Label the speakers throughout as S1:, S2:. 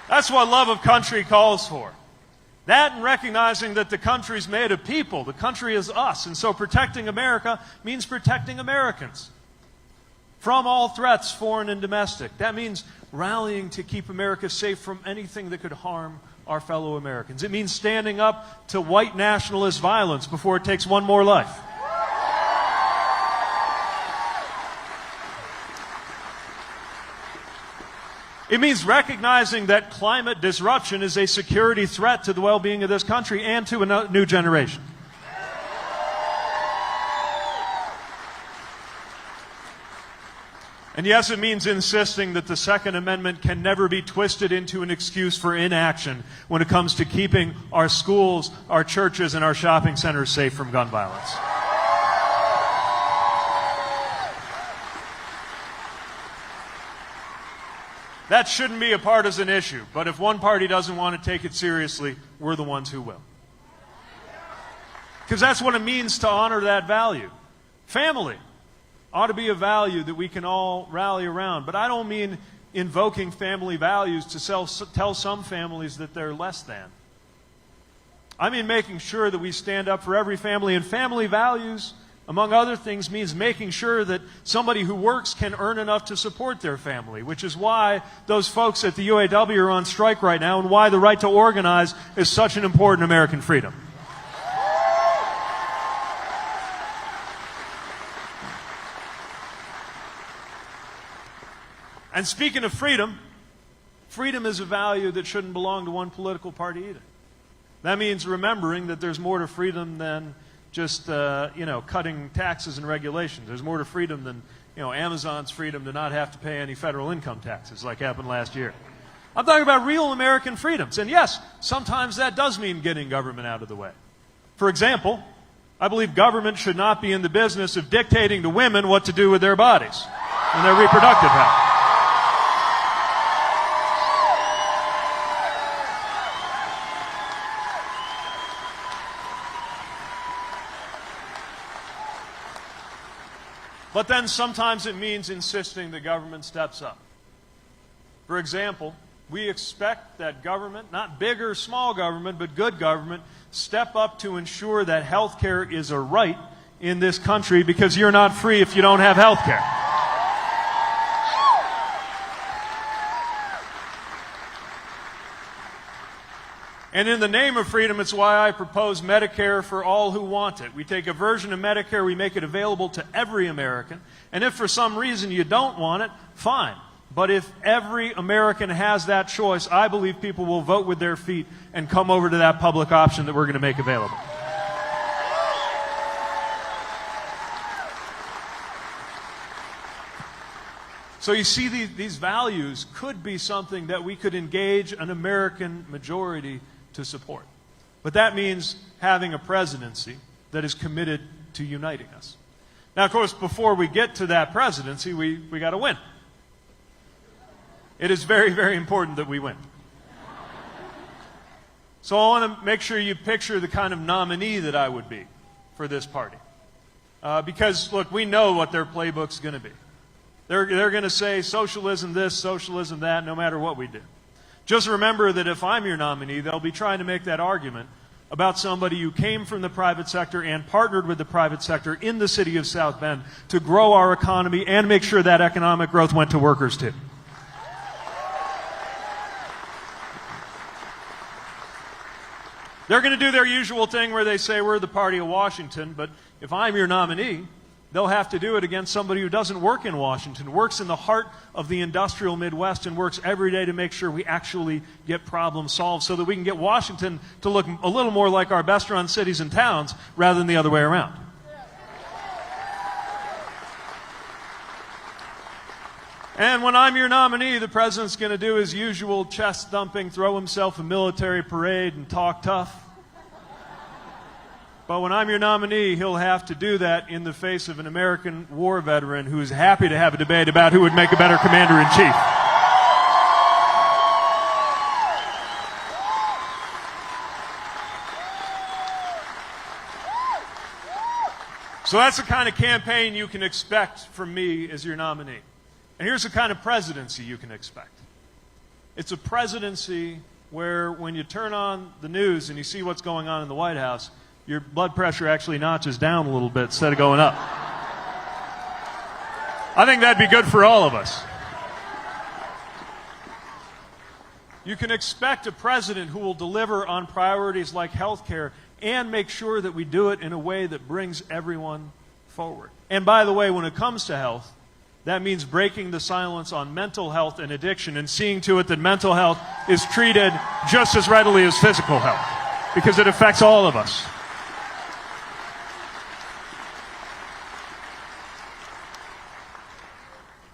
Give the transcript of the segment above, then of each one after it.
S1: That's what love of country calls for. That and recognizing that the country's made of people. The country is us. And so protecting America means protecting Americans from all threats, foreign and domestic. That means rallying to keep America safe from anything that could harm our fellow Americans. It means standing up to white nationalist violence before it takes one more life. It means recognizing that climate disruption is a security threat to the well-being of this country and to a new generation. And yes, it means insisting that the Second Amendment can never be twisted into an excuse for inaction when it comes to keeping our schools, our churches, and our shopping centers safe from gun violence. That shouldn't be a partisan issue, but if one party doesn't want to take it seriously, we're the ones who will. Because that's what it means to honor that value. Family ought to be a value that we can all rally around. But I don't mean invoking family values to tell some families that they're less than. I mean making sure that we stand up for every family. And family values, among other things, means making sure that somebody who works can earn enough to support their family, which is why those folks at the UAW are on strike right now and why the right to organize is such an important American freedom. And speaking of freedom, freedom is a value that shouldn't belong to one political party either. That means remembering that there's more to freedom than just cutting taxes and regulations. There's more to freedom than Amazon's freedom to not have to pay any federal income taxes like happened last year. I'm talking about real American freedoms. And yes, sometimes that does mean getting government out of the way. For example, I believe government should not be in the business of dictating to women what to do with their bodies and their reproductive health. But then sometimes it means insisting the government steps up. For example, we expect that government, not big or small government, but good government, step up to ensure that health care is a right in this country, because you're not free if you don't have health care. And in the name of freedom, it's why I propose Medicare for all who want it. We take a version of Medicare, we make it available to every American. And if for some reason you don't want it, fine. But if every American has that choice, I believe people will vote with their feet and come over to that public option that we're going to make available. So you see, these values could be something that we could engage an American majority to support. But that means having a presidency that is committed to uniting us. Now, of course, before we get to that presidency, we got to win. It is very, very important that we win. So I want to make sure you picture the kind of nominee that I would be for this party. Because, look, we know what their playbook's going to be. They're going to say socialism this, socialism that, no matter what we do. Just remember that if I'm your nominee, they'll be trying to make that argument about somebody who came from the private sector and partnered with the private sector in the city of South Bend to grow our economy and make sure that economic growth went to workers too. They're going to do their usual thing where they say we're the party of Washington, but if I'm your nominee, they'll have to do it against somebody who doesn't work in Washington, works in the heart of the industrial Midwest, and works every day to make sure we actually get problems solved so that we can get Washington to look a little more like our best-run cities and towns rather than the other way around. And when I'm your nominee, the president's going to do his usual chest-thumping, throw himself a military parade, and talk tough. But when I'm your nominee, he'll have to do that in the face of an American war veteran who is happy to have a debate about who would make a better commander-in-chief. So that's the kind of campaign you can expect from me as your nominee. And here's the kind of presidency you can expect. It's a presidency where when you turn on the news and you see what's going on in the White House, your blood pressure actually notches down a little bit instead of going up. I think that'd be good for all of us. You can expect a president who will deliver on priorities like health care and make sure that we do it in a way that brings everyone forward. And by the way, when it comes to health, that means breaking the silence on mental health and addiction and seeing to it that mental health is treated just as readily as physical health, because it affects all of us.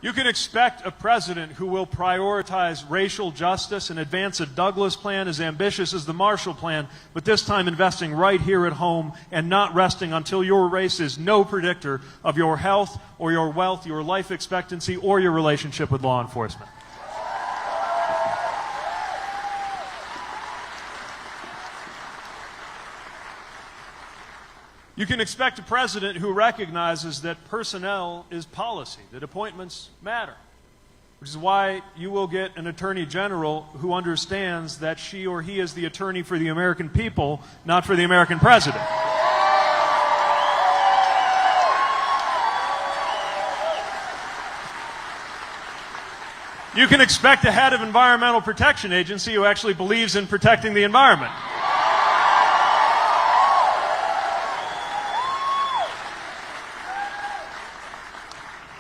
S1: You can expect a president who will prioritize racial justice and advance a Douglas plan as ambitious as the Marshall Plan, but this time investing right here at home and not resting until your race is no predictor of your health or your wealth, your life expectancy, or your relationship with law enforcement. You can expect a president who recognizes that personnel is policy, that appointments matter, which is why you will get an attorney general who understands that she or he is the attorney for the American people, not for the American president. You can expect a head of Environmental Protection Agency who actually believes in protecting the environment.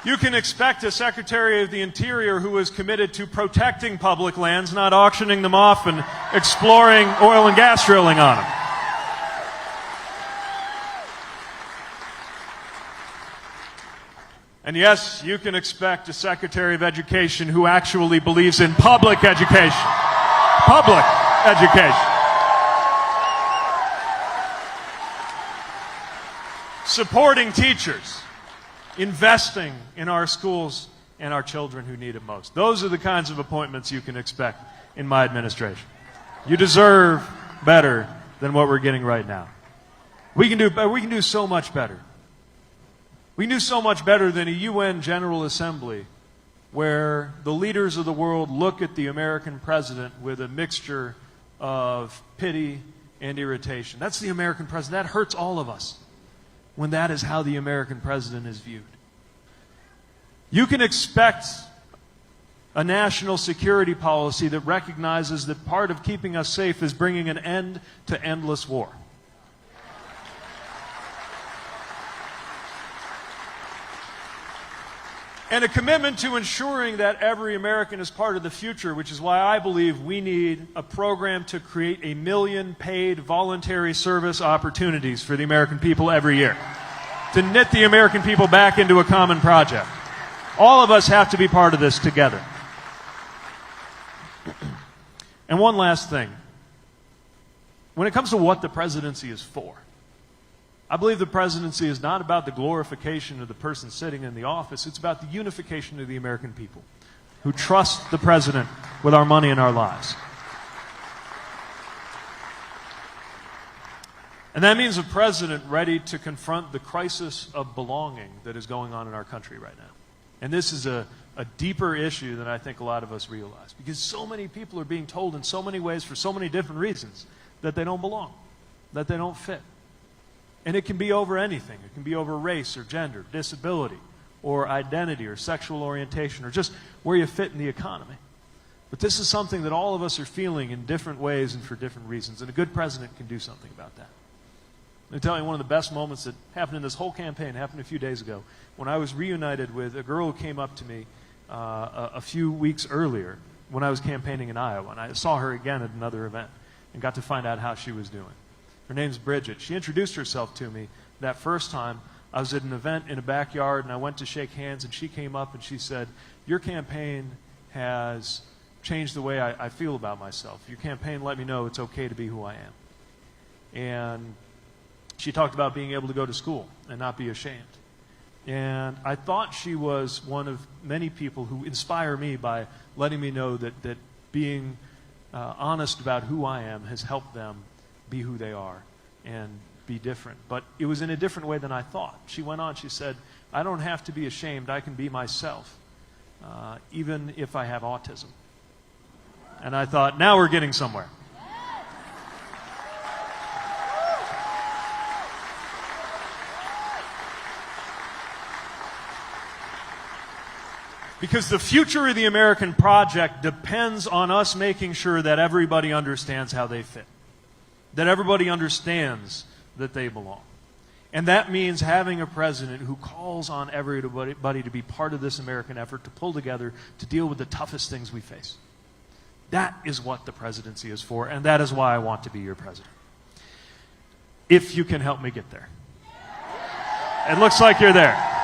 S1: You can expect a Secretary of the Interior who is committed to protecting public lands, not auctioning them off and exploring oil and gas drilling on them. And yes, you can expect a Secretary of Education who actually believes in public education. Public education. Supporting teachers. Investing in our schools and our children who need it most. Those are the kinds of appointments you can expect in my administration. You deserve better than what we're getting right now. We can do so much better. We can do so much better than a UN General Assembly where the leaders of the world look at the American president with a mixture of pity and irritation. That's the American president. That hurts all of us when that is how the American president is viewed. You can expect a national security policy that recognizes that part of keeping us safe is bringing an end to endless war. And a commitment to ensuring that every American is part of the future, which is why I believe we need a program to create 1 million paid voluntary service opportunities for the American people every year, to knit the American people back into a common project. All of us have to be part of this together. And one last thing. When it comes to what the presidency is for, I believe the presidency is not about the glorification of the person sitting in the office. It's about the unification of the American people who trust the president with our money and our lives. And that means a president ready to confront the crisis of belonging that is going on in our country right now. And this is a deeper issue than I think a lot of us realize, because so many people are being told in so many ways for so many different reasons that they don't belong, that they don't fit. And it can be over anything. It can be over race or gender, disability, or identity, or sexual orientation, or just where you fit in the economy. But this is something that all of us are feeling in different ways and for different reasons, and a good president can do something about that. Let me tell you one of the best moments that happened in this whole campaign happened a few days ago when I was reunited with a girl who came up to me a few weeks earlier when I was campaigning in Iowa, and I saw her again at another event and got to find out how she was doing. Her name's Bridget. She introduced herself to me that first time. I was at an event in a backyard, and I went to shake hands, and she came up and she said, "Your campaign has changed the way I feel about myself. Your campaign let me know it's okay to be who I am." And she talked about being able to go to school and not be ashamed. And I thought she was one of many people who inspire me by letting me know that being honest about who I am has helped them be who they are and be different. But it was in a different way than I thought. She went on, she said, "I don't have to be ashamed. I can be myself, even if I have autism." And I thought, now we're getting somewhere. Because the future of the American project depends on us making sure that everybody understands how they fit. That everybody understands that they belong. And that means having a president who calls on everybody to be part of this American effort, to pull together, to deal with the toughest things we face. That is what the presidency is for, and that is why I want to be your president. If you can help me get there. It looks like you're there.